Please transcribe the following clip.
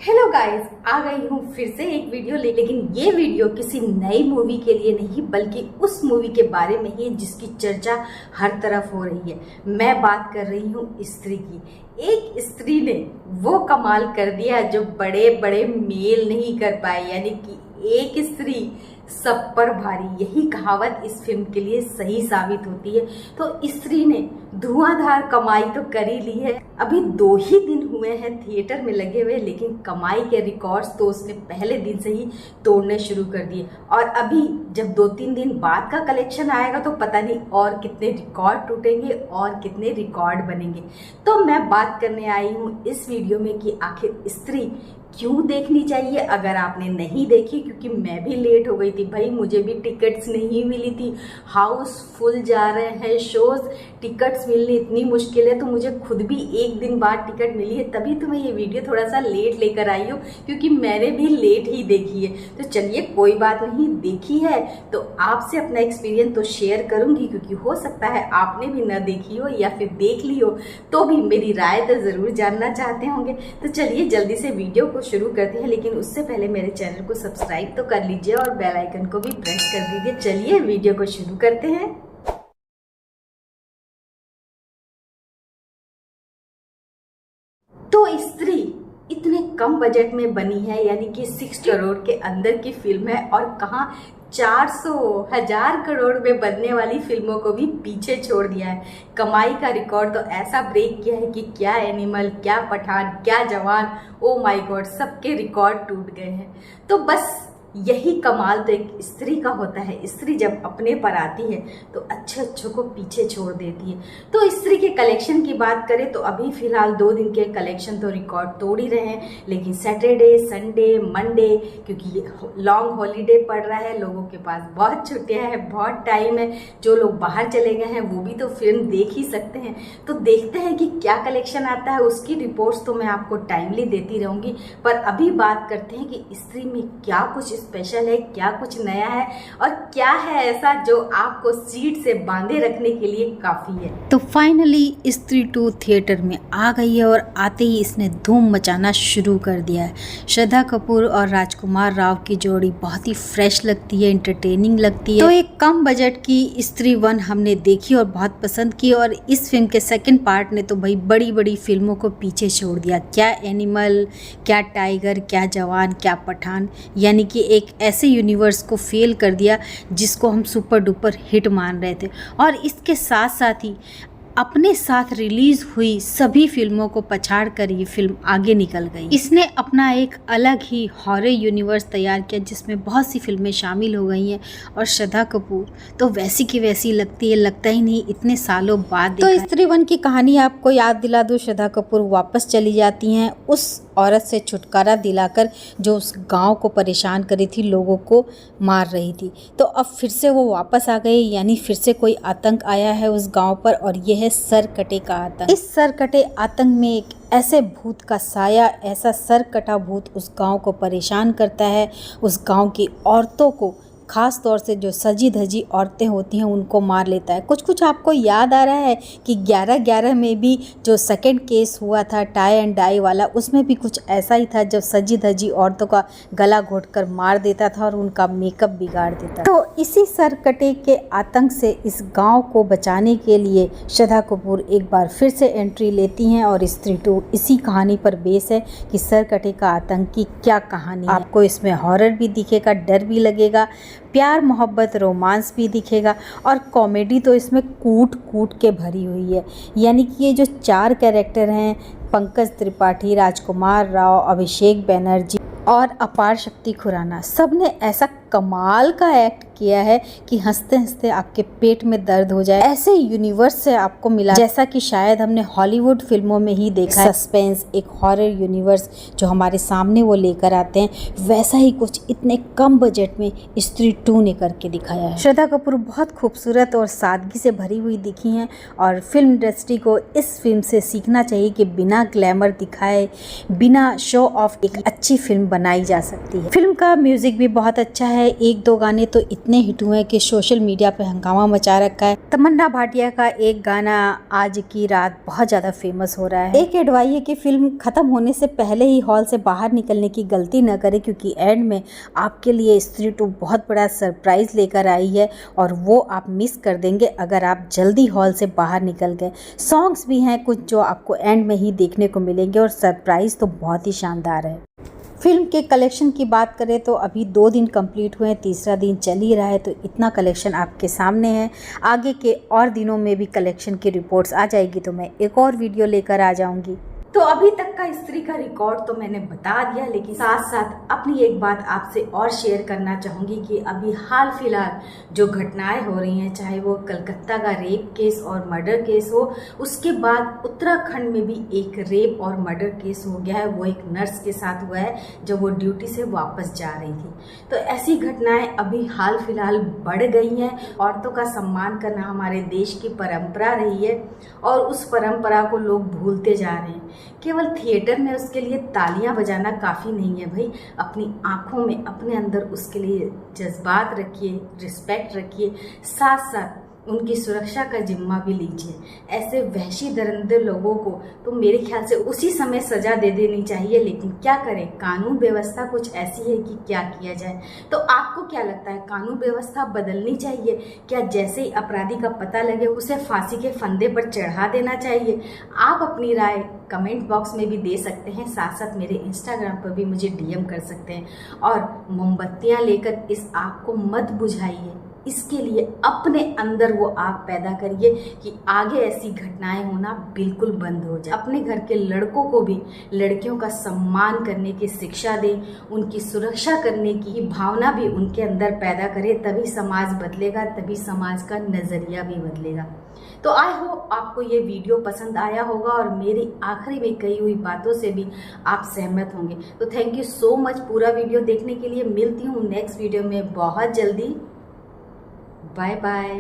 Hello guys, आ गई हूँ फिर से एक वीडियो लेकिन ये वीडियो किसी नई मूवी के लिए नहीं बल्कि उस मूवी के बारे में ही जिसकी चर्चा हर तरफ हो रही है। मैं बात कर रही हूँ स्त्री की। एक स्त्री ने वो कमाल कर दिया जो बड़े बड़े मेल नहीं कर पाए, यानी कि एक स्त्री सब पर भारी। यही कहावत इस फिल्म के लिए सही साबित होती है। तो स्त्री ने धुआंधार कमाई तो कर ही ली है। अभी 2 ही दिन हुए हैं थिएटर में लगे हुए, लेकिन कमाई के रिकॉर्ड्स तो उसने पहले दिन से ही तोड़ने शुरू कर दिए। और अभी जब 2-3 दिन बाद का कलेक्शन आएगा तो पता नहीं और कितने रिकॉर्ड टूटेंगे और कितने रिकॉर्ड बनेंगे। तो मैं बात करने आई हूँ इस वीडियो में कि आखिर स्त्री क्यों देखनी चाहिए अगर आपने नहीं देखी, क्योंकि मैं भी लेट हो गई थी भाई, मुझे भी टिकट्स नहीं मिली थी। हाउस फुल जा रहे हैं शोज, टिकट्स मिलनी इतनी मुश्किल है, तो मुझे खुद भी एक दिन बाद टिकट मिली है। तभी तो मैं ये वीडियो थोड़ा सा लेट लेकर आई हूँ, क्योंकि मैंने भी लेट ही देखी है। तो चलिए कोई बात नहीं, देखी है तो आपसे अपना एक्सपीरियंस तो शेयर करूंगी, क्योंकि हो सकता है आपने भी ना देखी हो या फिर देख ली हो तो भी मेरी राय तो ज़रूर जानना चाहते होंगे। तो चलिए जल्दी से वीडियो को शुरू करते हैं, लेकिन उससे पहले मेरे चैनल को सब्सक्राइब तो कर लीजिए और बेल आइकन को भी प्रेस कर दीजिए। चलिए वीडियो को शुरू करते हैं। तो स्त्री इतने कम बजट में बनी है, यानी कि 6 करोड़ के अंदर की फिल्म है, और कहाँ 400,000 करोड़ में बनने वाली फिल्मों को भी पीछे छोड़ दिया है। कमाई का रिकॉर्ड तो ऐसा ब्रेक किया है कि क्या एनिमल, क्या पठान, क्या जवान, ओ माय गॉड, सबके रिकॉर्ड टूट गए हैं। तो बस यही कमाल तो एक स्त्री का होता है। स्त्री जब अपने पर आती है तो अच्छे अच्छों को पीछे छोड़ देती है। तो स्त्री के कलेक्शन की बात करें तो अभी फिलहाल 2 दिन के कलेक्शन तो रिकॉर्ड तोड़ ही रहे हैं, लेकिन सैटरडे, संडे, मंडे, क्योंकि लॉन्ग हॉलीडे पड़ रहा है, लोगों के पास बहुत छुट्टियां हैं, बहुत टाइम है, जो लोग बाहर चले गए हैं वो भी तो फिल्म देख ही सकते हैं। तो देखते हैं कि क्या कलेक्शन आता है, उसकी रिपोर्ट्स तो मैं आपको टाइमली देती रहूंगी। पर अभी बात करते हैं कि स्त्री में क्या कुछ स्पेशल है, क्या कुछ नया है, और क्या है ऐसा जो आपको सीट से बांधे रखने के लिए काफी है। तो फाइनली स्त्री 2 थिएटर में आ गई है, और आते ही इसने धूम मचाना शुरू कर दिया है। श्रद्धा कपूर और राजकुमार राव की जोड़ी बहुत ही फ्रेश लगती है, एंटरटेनिंग लगती है। तो एक कम बजट की स्त्री 1 हमने देखी और बहुत पसंद की, और इस फिल्म के सेकंड पार्ट ने तो भाई बड़ी बड़ी फिल्मों को पीछे छोड़ दिया। क्या एनिमल, क्या टाइगर, क्या जवान, क्या पठान, यानी कि एक ऐसे यूनिवर्स को फेल कर दिया जिसको हम सुपर डुपर हिट मान रहे थे। और इसके साथ साथ ही अपने साथ रिलीज हुई सभी फिल्मों को पछाड़ कर ये फिल्म आगे निकल गई। इसने अपना एक अलग ही हॉरर यूनिवर्स तैयार किया जिसमें बहुत सी फिल्में शामिल हो गई हैं, और श्रद्धा कपूर तो वैसी की वैसी लगती है, लगता ही नहीं इतने सालों बाद। तो स्त्री 1 की कहानी आपको याद दिला दूं, श्रद्धा कपूर वापस चली जाती हैं उस औरत से छुटकारा दिलाकर जो उस गांव को परेशान करी थी, लोगों को मार रही थी। तो अब फिर से वो वापस आ गई, यानी फिर से कोई आतंक आया है उस गांव पर, और यह है सरकटे का आतंक। इस सरकटे आतंक में एक ऐसे भूत का साया, ऐसा सरकटा भूत उस गांव को परेशान करता है। उस गांव की औरतों को, खास तौर से जो सजी धजी औरतें होती हैं, उनको मार लेता है। कुछ कुछ आपको याद आ रहा है कि 11/11 में भी जो सेकंड केस हुआ था टाई एंड डाई वाला, उसमें भी कुछ ऐसा ही था, जब सजी धजी औरतों का गला घोंटकर मार देता था और उनका मेकअप बिगाड़ देता था। तो इसी सरकटे के आतंक से इस गाँव को बचाने के लिए श्रद्धा कपूर एक बार फिर से एंट्री लेती हैं, और स्त्री 2 इसी कहानी पर बेस है कि सरकटे का आतंक की क्या कहानी है। आपको इसमें हॉरर भी दिखेगा, डर भी लगेगा, प्यार मोहब्बत रोमांस भी दिखेगा, और कॉमेडी तो इसमें कूट कूट के भरी हुई है। यानी कि ये जो 4 कैरेक्टर हैं, पंकज त्रिपाठी, राजकुमार राव, अभिषेक बैनर्जी और अपार शक्ति खुराना, सब ने ऐसा कमाल का एक्ट किया है कि हंसते हंसते आपके पेट में दर्द हो जाए। ऐसे यूनिवर्स से आपको मिला जैसा कि शायद हमने हॉलीवुड फिल्मों में ही देखा है। सस्पेंस, एक हॉरर यूनिवर्स जो हमारे सामने वो लेकर आते हैं, वैसा ही कुछ इतने कम बजट में स्त्री 2 ने करके दिखाया है। श्रद्धा कपूर बहुत खूबसूरत और सादगी से भरी हुई दिखी हैं, और फिल्म इंडस्ट्री को इस फिल्म से सीखना चाहिए कि बिना ग्लैमर दिखाए, बिना शो ऑफ एक अच्छी फिल्म बनाई जा सकती है। फिल्म का म्यूजिक भी बहुत अच्छा है, है, एक दो गाने तो इतने हिट हुए हैं कि सोशल मीडिया पे हंगामा मचा रखा है। तमन्ना भाटिया का एक गाना आज की रात बहुत ज़्यादा फेमस हो रहा है। एक एडवाइस है कि फिल्म ख़त्म होने से पहले ही हॉल से बाहर निकलने की गलती न करें, क्योंकि एंड में आपके लिए स्त्री 2 बहुत बड़ा सरप्राइज़ लेकर आई है और वो आप मिस कर देंगे अगर आप जल्दी हॉल से बाहर निकल गए। सॉन्ग्स भी हैं कुछ जो आपको एंड में ही देखने को मिलेंगे और सरप्राइज़ तो बहुत ही शानदार है। फिल्म के कलेक्शन की बात करें तो अभी 2 दिन कंप्लीट हुए हैं, तीसरा दिन चल ही रहा है, तो इतना कलेक्शन आपके सामने है। आगे के और दिनों में भी कलेक्शन की रिपोर्ट्स आ जाएगी तो मैं एक और वीडियो लेकर आ जाऊंगी। तो अभी तक का स्त्री का रिकॉर्ड तो मैंने बता दिया, लेकिन साथ साथ अपनी एक बात आपसे और शेयर करना चाहूँगी कि अभी हाल फिलहाल जो घटनाएं हो रही हैं, चाहे वो कलकत्ता का रेप केस और मर्डर केस हो, उसके बाद उत्तराखंड में भी एक रेप और मर्डर केस हो गया है। वो एक नर्स के साथ हुआ है जब वो ड्यूटी से वापस जा रही थी। तो ऐसी घटनाएं अभी हाल फिलहाल बढ़ गई हैं। औरतों का सम्मान करना हमारे देश की परंपरा रही है और उस परंपरा को लोग भूलते जा रहे हैं। केवल थिएटर में उसके लिए तालियां बजाना काफ़ी नहीं है भाई, अपनी आंखों में अपने अंदर उसके लिए जज्बात रखिए, रिस्पेक्ट रखिए, साथ साथ उनकी सुरक्षा का जिम्मा भी लीजिए। ऐसे वहशी दरिंदे लोगों को तो मेरे ख्याल से उसी समय सजा दे देनी चाहिए, लेकिन क्या करें, कानून व्यवस्था कुछ ऐसी है कि क्या किया जाए। तो आपको क्या लगता है, कानून व्यवस्था बदलनी चाहिए क्या? जैसे ही अपराधी का पता लगे उसे फांसी के फंदे पर चढ़ा देना चाहिए? आप अपनी राय कमेंट बॉक्स में भी दे सकते हैं, साथ साथ मेरे इंस्टाग्राम पर भी मुझे डीएम कर सकते हैं। और मोमबत्तियां लेकर इस आग को मत बुझाइए, इसके लिए अपने अंदर वो आग पैदा करिए कि आगे ऐसी घटनाएं होना बिल्कुल बंद हो जाए। अपने घर के लड़कों को भी लड़कियों का सम्मान करने की शिक्षा दें, उनकी सुरक्षा करने की भावना भी उनके अंदर पैदा करें, तभी समाज बदलेगा, तभी समाज का नज़रिया भी बदलेगा। तो आई होप आपको ये वीडियो पसंद आया होगा और मेरी आखिरी में कही हुई बातों से भी आप सहमत होंगे। तो थैंक यू सो मच पूरा वीडियो देखने के लिए। मिलती हूँ नेक्स्ट वीडियो में बहुत जल्दी। Bye bye.